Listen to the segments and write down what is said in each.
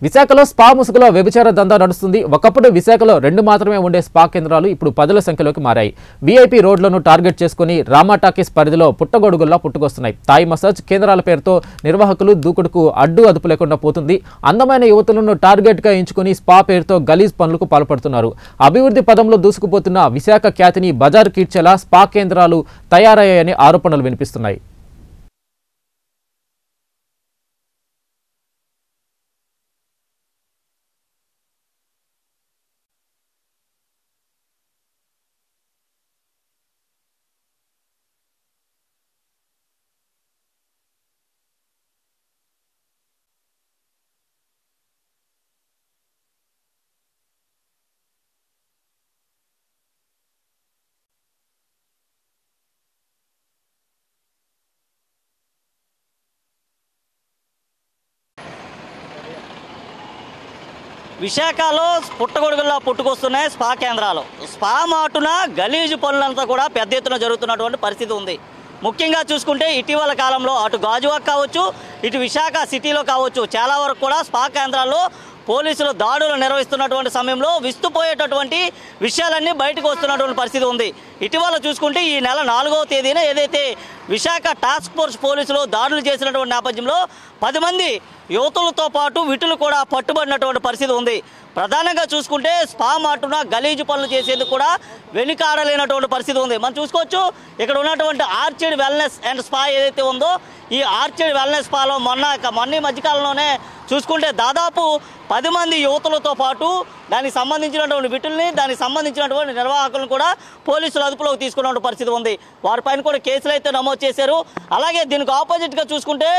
విశాఖలో స్పా ముసుగులో వ్యభిచార దందా నడుస్తుంది. ఒకప్పుడు విశాఖలో 2 మాత్రమే ఉండే స్పా కేంద్రాలు ఇప్పుడు 10ల సంఖ్యలోకి మారాయి. వీఐపీ రోడ్లను టార్గెట్ చేసుకుని రామా టాకీస్ పరిధిలో పుట్టగొడుగుల్లా పుట్టుకొస్తున్నాయి. థాయ్ మసాజ్ కేంద్రాల పేరుతో నిర్వాహకులు దూకుడుకు అడ్డు లేకుండా పోతుంది. అందమైన యువతులను టార్గెట్గా ఎంచుకుని స్పా పేరుతో గలీజ్ పనులకు పాల్పడుతున్నారు. అభివృద్ధి పదంలో దూసుకుపోతున్న విశాఖ ఖ్యాతిని బజారు కీడ్చేలా స్పా కేంద్రాలు తయారయ్యాయని ఆరోపణలు వినిపిస్తున్నాయి. విశాఖలో పుట్టగొడుగుల్లా పుట్టుకొస్తున్నాయి స్పా కేంద్రాలు. స్పా మాటున గలీజు పనులంతా కూడా పెద్ద ఎత్తున జరుగుతున్నటువంటి పరిస్థితి ఉంది. ముఖ్యంగా చూసుకుంటే ఇటీవల కాలంలో అటు గాజువాక్ కావచ్చు, ఇటు విశాఖ సిటీలో కావచ్చు, చాలా వరకు కూడా స్పా కేంద్రాల్లో పోలీసులు దాడులు నిర్వహిస్తున్నటువంటి సమయంలో విస్తుపోయేటటువంటి విషయాలన్నీ బయటకు వస్తున్నటువంటి పరిస్థితి ఉంది. ఇటీవల చూసుకుంటే ఈ నెల 4వ తేదీన ఏదైతే విశాఖ టాస్క్ ఫోర్స్ పోలీసులు దాడులు చేసినటువంటి నేపథ్యంలో 10 మంది యువతులతో పాటు విటులు కూడా పట్టుబడినటువంటి పరిస్థితి ఉంది. ప్రధానంగా చూసుకుంటే స్పా మాటున గలీజు పనులు చేసేందుకు కూడా వెనుకాడలేనటువంటి పరిస్థితి ఉంది. మనం చూసుకోవచ్చు ఇక్కడ ఉన్నటువంటి ఆర్చిడ్ వెల్నెస్ అండ్ స్పా ఏదైతే ఉందో ఈ ఆర్చిడ్ వెల్నెస్ స్పాలో మొన్న మధ్యకాలంలోనే చూసుకుంటే దాదాపు 10 మంది యువతులతో పాటు దానికి సంబంధించినటువంటి విటుల్ని, దానికి సంబంధించినటువంటి నిర్వాహకులను కూడా పోలీసులు అదుపులోకి తీసుకున్నటువంటి పరిస్థితి ఉంది. వారిపైన కూడా కేసులు అయితే నమోదు చేశారు. అలాగే దీనికి ఆపోజిట్గా చూసుకుంటే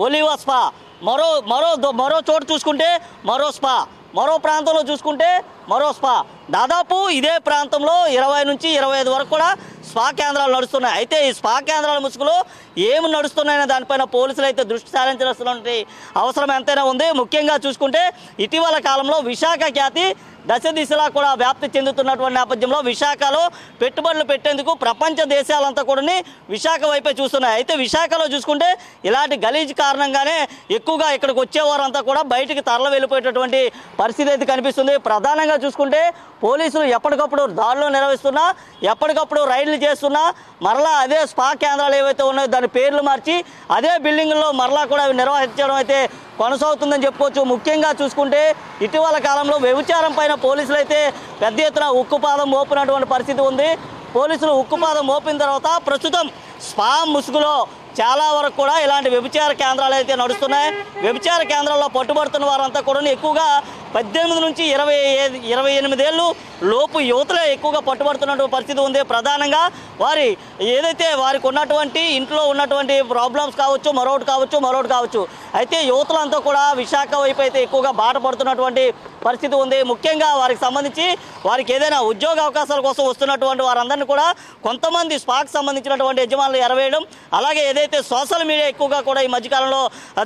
ఒలివా స్పా, మరో చోటు చూసుకుంటే మరో స్పా, మరో ప్రాంతంలో చూసుకుంటే మరో స్పా, దాదాపు ఇదే ప్రాంతంలో 20 నుంచి 25 వరకు కూడా స్పా కేంద్రాలు నడుస్తున్నాయి. అయితే ఈ స్పా కేంద్రాల ముసుగులో ఏమి నడుస్తున్నాయనే దానిపైన పోలీసులు అయితే దృష్టి సారించాల్సినటువంటి అవసరం ఎంతైనా ఉంది. ముఖ్యంగా చూసుకుంటే ఇటీవల కాలంలో విశాఖ ఖ్యాతి దశ దిశలా కూడా వ్యాప్తి చెందుతున్నటువంటి నేపథ్యంలో విశాఖలో పెట్టుబడులు పెట్టేందుకు ప్రపంచ దేశాలంతా కూడా విశాఖ వైపే చూస్తున్నాయి. అయితే విశాఖలో చూసుకుంటే ఇలాంటి గలీజ్ కారణంగానే ఎక్కువగా ఇక్కడికి వచ్చేవారంతా కూడా బయటికి తరలి వెళ్ళిపోయేటటువంటి పరిస్థితి అయితే కనిపిస్తుంది. ప్రధానంగా చూసుకుంటే పోలీసులు ఎప్పటికప్పుడు దాడులు నిర్వహిస్తున్నా, ఎప్పటికప్పుడు రైళ్లు చేస్తున్నా, మరలా అదే స్పా కేంద్రాలు ఏవైతే ఉన్నాయో దాని పేర్లు మార్చి అదే బిల్డింగుల్లో మరలా కూడా నిర్వహించడం అయితే కొనసాగుతుందని చెప్పుకోవచ్చు. ముఖ్యంగా చూసుకుంటే ఇటీవల కాలంలో వ్యభిచారం పైన పోలీసులు అయితే పెద్ద ఎత్తున ఉక్కుపాదం మోపినటువంటి పరిస్థితి ఉంది. పోలీసులు ఉక్కుపాదం మోపిన తర్వాత ప్రస్తుతం స్పా ముసుగులో చాలా వరకు కూడా ఇలాంటి వ్యభిచార కేంద్రాలు అయితే నడుస్తున్నాయి. వ్యభిచార కేంద్రాల్లో పట్టుబడుతున్న వారంతా కూడా ఎక్కువగా 18 నుంచి 28 ఏళ్ళు లోపు యువతలే ఎక్కువగా పట్టుబడుతున్నటువంటి పరిస్థితి ఉంది. ప్రధానంగా వారికి ఉన్నటువంటి ఇంట్లో ఉన్నటువంటి ప్రాబ్లమ్స్ కావచ్చు, మరొకటి కావచ్చు. అయితే యువతలంతా కూడా విశాఖ వైపు అయితే ఎక్కువగా బాట పడుతున్నటువంటి పరిస్థితి ఉంది. ముఖ్యంగా వారికి సంబంధించి వారికి ఏదైనా ఉద్యోగ అవకాశాల కోసం వస్తున్నటువంటి వారందరినీ కూడా కొంతమంది స్పాకి సంబంధించినటువంటి యజమానులు ఎరవేయడం, అలాగే ఏదైతే సోషల్ మీడియా ఎక్కువగా కూడా ఈ మధ్యకాలంలో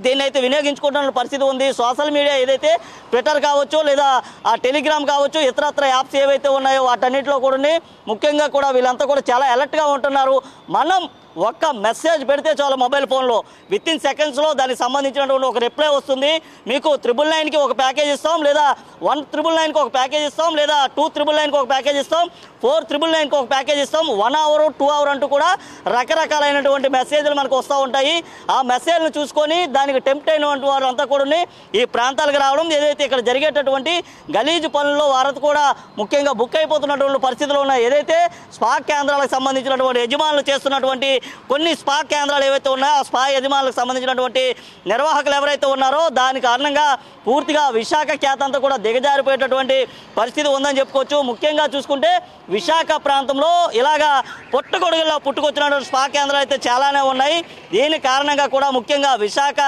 దీన్ని అయితే వినియోగించుకుంటున్న పరిస్థితి ఉంది. సోషల్ మీడియా ఏదైతే ట్విట్టర్ కావచ్చు, లేదా ఆ టెలిగ్రామ్ కావచ్చు, ఇతరత్ర యాప్స్ ఏవైతే ఉన్నాయో వాటన్నిటిలో కూడా ముఖ్యంగా కూడా వీళ్ళంతా కూడా చాలా అలర్ట్గా ఉంటున్నారు. మనం ఒక్క మెసేజ్ పెడితే చాలు మొబైల్ ఫోన్లో వితిన్ సెకండ్స్లో దానికి సంబంధించినటువంటి ఒక రిప్లై వస్తుంది. మీకు 999కి ఒక ప్యాకేజ్ ఇస్తాం, లేదా 1999కి ఒక ప్యాకేజ్ ఇస్తాం, లేదా 2999కి ఒక ప్యాకేజ్ ఇస్తాం, 4999కి ఒక ప్యాకేజ్ ఇస్తాం, 1 hour 2 hour అంటూ కూడా రకరకాలైనటువంటి మెసేజ్లు మనకు వస్తూ ఉంటాయి. ఆ మెసేజ్ను చూసుకొని దానికి టెంప్ట్ అయినటువంటి వారు అంతా కూడా ఈ ప్రాంతాలకు రావడం, ఏదైతే ఇక్కడ జరిగేటటువంటి గలీజు పనుల్లో వారంతా కూడా ముఖ్యంగా బుక్ అయిపోతున్నటువంటి పరిస్థితులు ఉన్నాయి. ఏదైతే స్పా కేంద్రాలకు సంబంధించినటువంటి యజమానులు చేస్తున్నటువంటి కొన్ని స్పా కేంద్రాలు ఏవైతే ఉన్నాయో ఆ స్పా యజమానులకు సంబంధించినటువంటి నిర్వాహకులు ఎవరైతే ఉన్నారో దాని కారణంగా పూర్తిగా విశాఖ ఖ్యాతి అంతా కూడా దిగజారిపోయేటటువంటి పరిస్థితి ఉందని చెప్పుకోవచ్చు. ముఖ్యంగా చూసుకుంటే విశాఖ ప్రాంతంలో ఇలాగా పుట్టగొడుగుల్లో పుట్టుకొచ్చినటువంటి స్పా కేంద్రాలు అయితే చాలానే ఉన్నాయి. దీని కారణంగా కూడా ముఖ్యంగా విశాఖ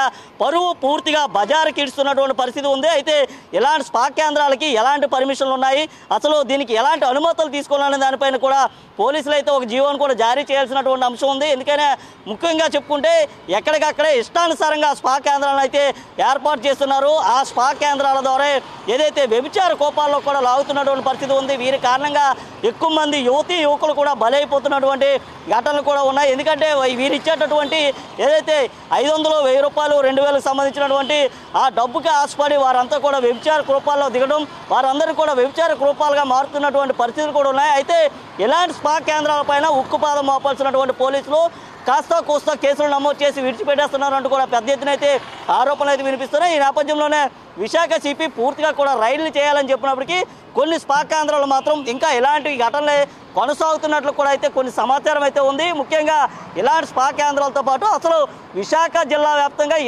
పరువు పూర్తిగా బజారు కిడుస్తున్నటువంటి పరిస్థితి ఉంది. అయితే ఇలాంటి స్పా కేంద్రాలకి ఎలాంటి పర్మిషన్లు ఉన్నాయి, అసలు దీనికి ఎలాంటి అనుమతులు తీసుకోవాలనే దానిపైన కూడా పోలీసులు అయితే ఒక జీవోను కూడా జారీ చేయాల్సినటువంటి అంశం ఉంది. ఉంది. ఎందుకైనా ముఖ్యంగా చెప్పుకుంటే ఎక్కడికక్కడే ఇష్టానుసారంగా స్పా కేంద్రాలను అయితే ఏర్పాటు చేస్తున్నారు. ఆ స్పా కేంద్రాల ద్వారా ఏదైతే వ్యభిచార కోపాల్లో కూడా లాగుతున్నటువంటి పరిస్థితి ఉంది. వీరి కారణంగా ఎక్కువ మంది యువకులు కూడా బలైపోతున్నటువంటి ఘటనలు కూడా ఉన్నాయి. ఎందుకంటే వీరు ఇచ్చేటటువంటి ఏదైతే 500, 1000 రూపాయలు, 2000కు సంబంధించినటువంటి ఆ డబ్బుకి ఆశపడి వారంతా కూడా వ్యభిచార కృపాల్లో దిగడం, వారందరూ కూడా వ్యభిచార కృపాలుగా మారుతున్నటువంటి పరిస్థితులు కూడా ఉన్నాయి. అయితే ఇలాంటి స్పా కేంద్రాలపైన ఉక్కుపాదం మోపాల్సినటువంటి పోలీసులు కాస్త కోస్తా కేసులు నమోదు చేసి విడిచిపెట్టేస్తున్నారంటూ కూడా పెద్ద ఎత్తున అయితే ఆరోపణలు అయితే వినిపిస్తున్నాయి. ఈ నేపథ్యంలోనే విశాఖ సిపి పూర్తిగా కూడా రైళ్లు చేయాలని చెప్పినప్పటికీ కొన్ని స్పా కేంద్రాలు మాత్రం ఇంకా ఇలాంటి ఘటనలే కొనసాగుతున్నట్లు కూడా అయితే కొన్ని సమాచారం అయితే ఉంది. ముఖ్యంగా ఇలాంటి స్పా కేంద్రాలతో పాటు అసలు విశాఖ జిల్లా వ్యాప్తంగా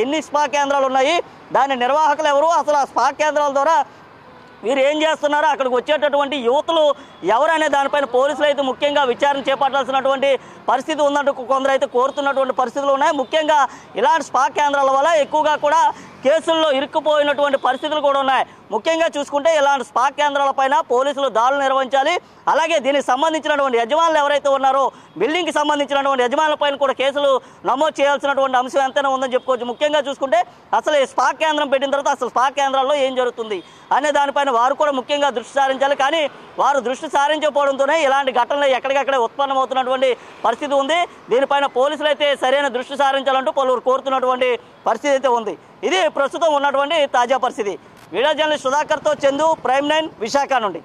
ఎన్ని స్పా కేంద్రాలు ఉన్నాయి, దాని నిర్వాహకులు ఎవరు, అసలు ఆ స్పా కేంద్రాల ద్వారా వీరు ఏం చేస్తున్నారో, అక్కడికి వచ్చేటటువంటి యువతులు ఎవరనే దానిపైన పోలీసులు అయితే ముఖ్యంగా విచారణ చేపట్టాల్సినటువంటి పరిస్థితి ఉందంటూ కొందరు అయితే కోరుతున్నటువంటి పరిస్థితులు ఉన్నాయి. ముఖ్యంగా ఇలాంటి స్పా కేంద్రాల వల్ల ఎక్కువగా కూడా కేసుల్లో ఇరుక్కుపోయినటువంటి పరిస్థితులు కూడా ఉన్నాయి. ముఖ్యంగా చూసుకుంటే ఇలాంటి స్పా కేంద్రాలపైన పోలీసులు దాడులు నిర్వహించాలి. అలాగే దీనికి సంబంధించినటువంటి యజమానులు ఎవరైతే ఉన్నారో బిల్డింగ్కి సంబంధించినటువంటి యజమానులపైన కూడా కేసులు నమోదు చేయాల్సినటువంటి అంశం ఎంతైనా ఉందని చెప్పుకోవచ్చు. ముఖ్యంగా చూసుకుంటే అసలు ఈ స్పా కేంద్రం పెట్టిన తర్వాత అసలు స్పా కేంద్రాల్లో ఏం జరుగుతుంది అనే దానిపైన వారు కూడా ముఖ్యంగా దృష్టి సారించాలి. కానీ వారు దృష్టి సారించకపోవడంతోనే ఇలాంటి ఘటనలు ఎక్కడికక్కడే ఉత్పన్నమవుతున్నటువంటి పరిస్థితి ఉంది. దీనిపైన పోలీసులు అయితే సరైన దృష్టి సారించాలంటూ పలువురు కోరుతున్నటువంటి పరిస్థితి అయితే ఉంది. ఇది ప్రస్తుతం ఉన్నటువంటి తాజా పరిస్థితి. వీడియో జర్నలిస్ట్ సుధాకర్తో చందు, ప్రైమ్ 9 విశాఖ నుండి.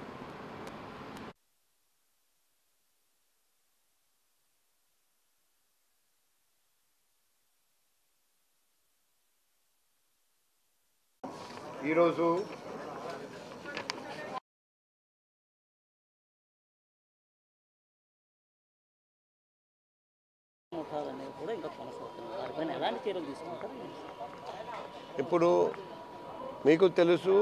ఈరోజు ఇప్పుడు మీకు తెలుసు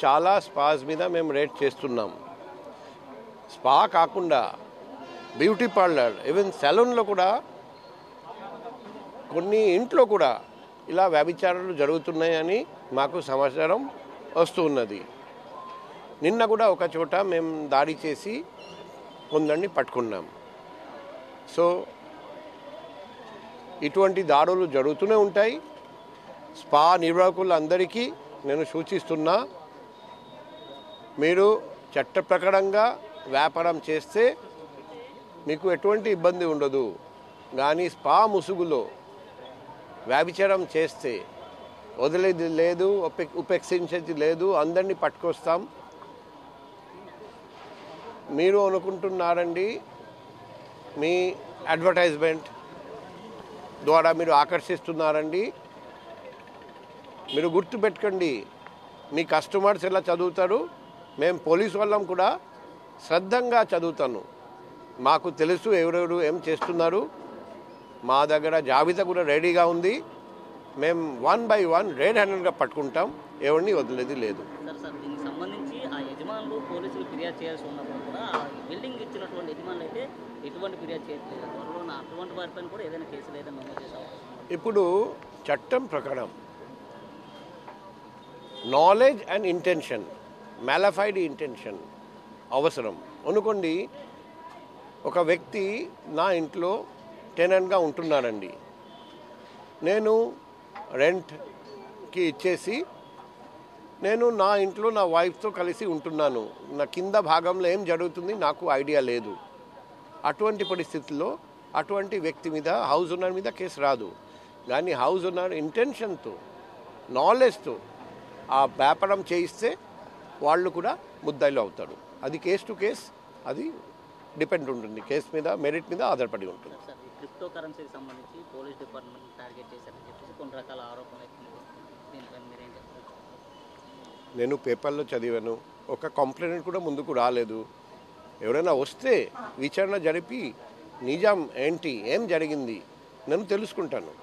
చాలా స్పాస్ మీద మేము రేట్ చేస్తున్నాం. స్పా కాకుండా బ్యూటీ పార్లర్, ఈవెన్ సెలూన్లో కూడా కొన్ని ఇంట్లో కూడా ఇలా వ్యభిచారాలు జరుగుతున్నాయని మాకు సమాచారం వస్తున్నది. నిన్న కూడా ఒక చోట మేము దాడి చేసి కొందరిని పట్టుకున్నాం. సో ఇటువంటి దాడులు జరుగుతూనే ఉంటాయి. స్పా నిర్వాహకులందరికీ నేను సూచిస్తున్నా, మీరు చట్ట ప్రకారంగా వ్యాపారం చేస్తే మీకు ఎటువంటి ఇబ్బంది ఉండదు. కానీ స్పా ముసుగులో వ్యభిచారం చేస్తే వదిలేది లేదు, ఉపేక్షించేది లేదు, అందరినీ పట్టుకొస్తాం. మీరు అనుకుంటున్నారండి మీ అడ్వర్టైజ్మెంట్ ద్వారా మీరు ఆకర్షిస్తున్నారండి. మీరు గుర్తుపెట్టుకోండి, మీ కస్టమర్స్ ఎలా చదువుతారు, మేము పోలీసు వాళ్ళం కూడా శ్రద్ధంగా చదువుతాను. మాకు తెలుసు ఎవరెవరు ఏం చేస్తున్నారు. మా దగ్గర జాబితా కూడా రెడీగా ఉంది. మేము 1 by 1 రెడ్ హ్యాండెడ్గా పట్టుకుంటాం, ఎవరిని వదిలేది లేదు. దీనికి సంబంధించి ఆ యజమానులు పోలీసులు ఫిర్యాదు చేయాల్సి ఉన్నప్పుడు కూడా ఆ బిల్డింగ్ ఇచ్చినటువంటి యజమానులు అయితే ఎటువంటి ఫిర్యాదు చేయట్లేదు. త్వరలో అటువంటి వారిపైన కూడా ఏదైనా కేసులు ఏదైనా నమోదు చేసాం. ఇప్పుడు చట్టం ప్రకారం knowledge and intention, mala fide intention అవసరం. అనుకోండి, ఒక వ్యక్తి నా ఇంట్లో టెనెంట్గా ఉంటున్నారండి, నేను రెంట్కి ఇచ్చేసి నేను నా ఇంట్లో నా వైఫ్తో కలిసి ఉంటున్నాను. నా కింద భాగంలో ఏం జరుగుతుంది నాకు ఐడియా లేదు. అటువంటి పరిస్థితుల్లో అటువంటి వ్యక్తి మీద, హౌస్ ఓనర్ మీద కేసు రాదు. కానీ హౌస్ ఓనర్ ఇంటెన్షన్తో, నాలెడ్జ్తో ఆ వ్యాపారం చేయిస్తే వాళ్ళు కూడా ముద్దాయిలు అవుతారు. అది కేస్ టు కేస్, అది డిపెండ్ ఉంటుంది, కేసు మీద, మెరిట్ మీద ఆధారపడి ఉంటుంది. క్రిప్టో కరెన్సీకి సంబంధించి పోలీస్ డిపార్ట్మెంట్ టార్గెట్ చేశారని చెప్పేసి కొన్ని రకాల ఆరోపణలు. దీనిపైన మీరేం చెప్తారు? నేను పేపర్లో చదివాను, ఒక కంప్లైంట్ కూడా ముందుకు రాలేదు. ఎవరైనా వస్తే విచారణ జరిపి నిజం ఏంటి, ఏం జరిగింది నేను తెలుసుకుంటాను.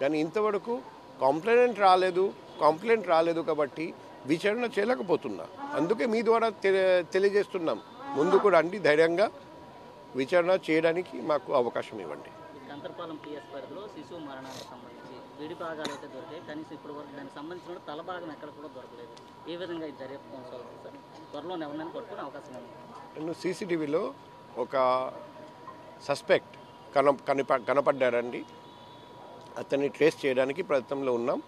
కానీ ఇంతవరకు కంప్లైంట్ రాలేదు కాబట్టి విచారణ చేయలేకపోతున్నా. అందుకే మీ ద్వారా తెలియజేస్తున్నాం, ముందుకు రండి, ధైర్యంగా విచారణ చేయడానికి మాకు అవకాశం ఇవ్వండి. కంతర్పాలెం పిఎస్ పరిధిలో శిశువు మరణానికి సంబంధించి విడి భాగాలు అయితే దొరికాయి. కనీసం ఇప్పటి వరకు దానికి సంబంధించిన తల భాగం ఎక్కడ కూడా దొరకలేదు. ఏ విధంగా ఇది దర్యాప్తు కొనసాగుతుంది సార్? త్వరలో ఎవరినైనా పట్టుకునే అవకాశం ఉంది? నేను సీసీటీవీలో ఒక సస్పెక్ట్ కనపడ్డాడండి. అతన్ని ట్రేస్ చేయడానికి ప్రయత్నంలో ఉన్నాం.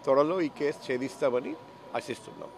త్వరలో ఈ కేసు ఛేదిస్తామని ఆశిస్తున్నాం.